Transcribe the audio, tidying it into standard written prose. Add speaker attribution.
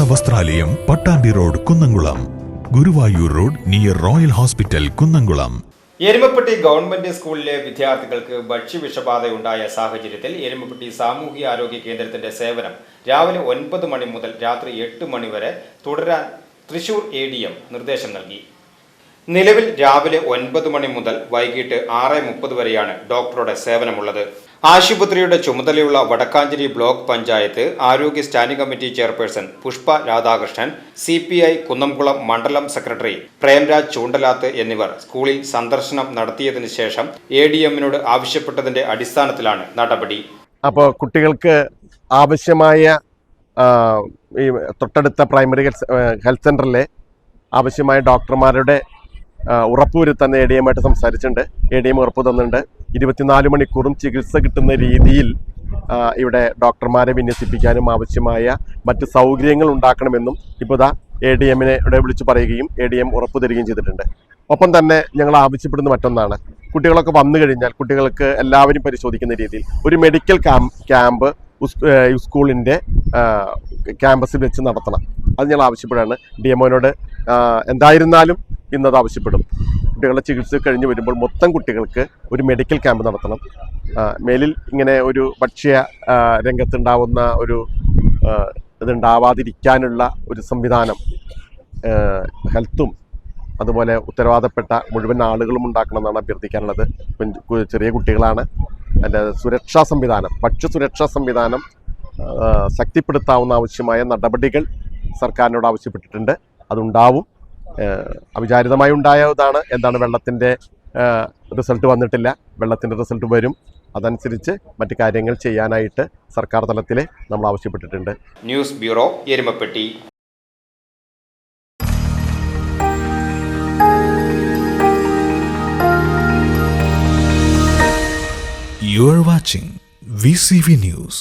Speaker 1: വസ്ത്രാലയം, Pattambi road, Kunnamkulam. Guruvayur road near Royal Hospital, Kunnamkulam.
Speaker 2: Erumapetty government സ്കൂളിലെ വിദ്യാർത്ഥികൾക്ക് ഭക്ഷ്യവിഷബാധയുണ്ടായ സാഹചര്യത്തിൽ എരുമപ്പെട്ടി സാമൂഹികാരോഗ്യ കേന്ദ്രത്തിന്റെ സേവനം രാവിലെ 9 മണി മുതൽ രാത്രി 8 മണി വരെ തുടരാൻ തൃശൂർ ADM നിർദ്ദേശം നൽകി. നിലവിൽ രാവിലെ 9 മണി മുതൽ വൈകിട്ട് 6:30 വരെയാണ് ഡോക്ടറുടെ സേവനമുള്ളത്. ആശുപത്രിയുടെ ചുമതലയുള്ള വടക്കാഞ്ചേരി ബ്ലോക്ക് പഞ്ചായത്ത് ആരോഗ്യ standing committee chairperson Pushpa Radhakrishnan, CPI Kunnamkulam മണ്ഡലം സെക്രട്ടറി പ്രേംരാജ് ചൂണ്ടലാത്ത് എന്നിവർ സ്കൂളിൽ സന്ദർശനം നടത്തിയതിനു ശേഷം ADM-നോട് ആവശ്യപ്പെട്ടതിന്റെ അടിസ്ഥാനത്തിലാണ് നടപടി.
Speaker 3: അപ്പോൾ കുട്ടികൾക്ക് ആവശ്യമായ ഈ തൊട്ടടുത്ത പ്രൈമറി ഹെൽത്ത് സെൻ്ററിലെ ആവശ്യമായ ഡോക്ടർമാരുടെ ഉറപ്പുവരുത്താൻ ADM-ആയിട്ട് സംസാരിച്ചിട്ടുണ്ട്. ADM ഉറപ്പ് തന്നിട്ടുണ്ട്. 24 മണിക്കൂറും ചികിത്സ കിട്ടുന്ന രീതിയിൽ ഇവിടെ ഡോക്ടർമാരെ വിന്യസിപ്പിക്കാനും ആവശ്യമായ മറ്റ് സൗകര്യങ്ങൾ ഉണ്ടാക്കണമെന്നും ഇപ്പോൾ ADM-നെ ഇവിടെ വിളിച്ചു പറയുകയും ADM ഉറപ്പ് തരികയും ചെയ്തിട്ടുണ്ട്. ഒപ്പം തന്നെ ഞങ്ങൾ ആവശ്യപ്പെടുന്ന മറ്റൊന്നാണ്, കുട്ടികളൊക്കെ വന്നു കഴിഞ്ഞാൽ കുട്ടികൾക്ക് എല്ലാവരും പരിശോധിക്കുന്ന രീതിയിൽ ഒരു മെഡിക്കൽ ക്യാമ്പ് സ്കൂളിൻ്റെ ക്യാമ്പസിൽ വെച്ച് നടത്തണം. അത് ഞങ്ങൾ ആവശ്യപ്പെടുകയാണ്. DMO-നോട് എന്തായിരുന്നാലും ഇന്നത് ആവശ്യപ്പെടും. കുട്ടികളുടെ ചികിത്സ കഴിഞ്ഞ് വരുമ്പോൾ മൊത്തം കുട്ടികൾക്ക് ഒരു മെഡിക്കൽ ക്യാമ്പ് നടത്തണം. മേലിൽ ഇങ്ങനെ ഒരു ഭക്ഷ്യ രംഗത്തുണ്ടാവുന്ന ഒരു ഇതുണ്ടാവാതിരിക്കാനുള്ള ഒരു സംവിധാനം ഹെൽത്തും അതുപോലെ ഉത്തരവാദപ്പെട്ട മുഴുവൻ ആളുകളും ഉണ്ടാക്കണമെന്നാണ് അഭ്യർത്ഥിക്കാനുള്ളത്. ചെറിയ കുട്ടികളാണ്. അതിൻ്റെ സുരക്ഷാ സംവിധാനം, ഭക്ഷ്യസുരക്ഷാ സംവിധാനം ശക്തിപ്പെടുത്താവുന്ന ആവശ്യമായ നടപടികൾ സർക്കാരിനോട് ആവശ്യപ്പെട്ടിട്ടുണ്ട്. അതുണ്ടാവും. അവിചാരിതമായി ഉണ്ടായതാണ്. എന്താണ്, വെള്ളത്തിൻ്റെ റിസൾട്ട് വന്നിട്ടില്ല. വെള്ളത്തിൻ്റെ റിസൾട്ട് വരും. അതനുസരിച്ച് മറ്റു കാര്യങ്ങൾ ചെയ്യാനായിട്ട് സർക്കാർ തലത്തിൽ നമ്മൾ ആവശ്യപ്പെട്ടിട്ടുണ്ട്.
Speaker 2: News bureau, Erumapetty.
Speaker 1: You are watching VCV News.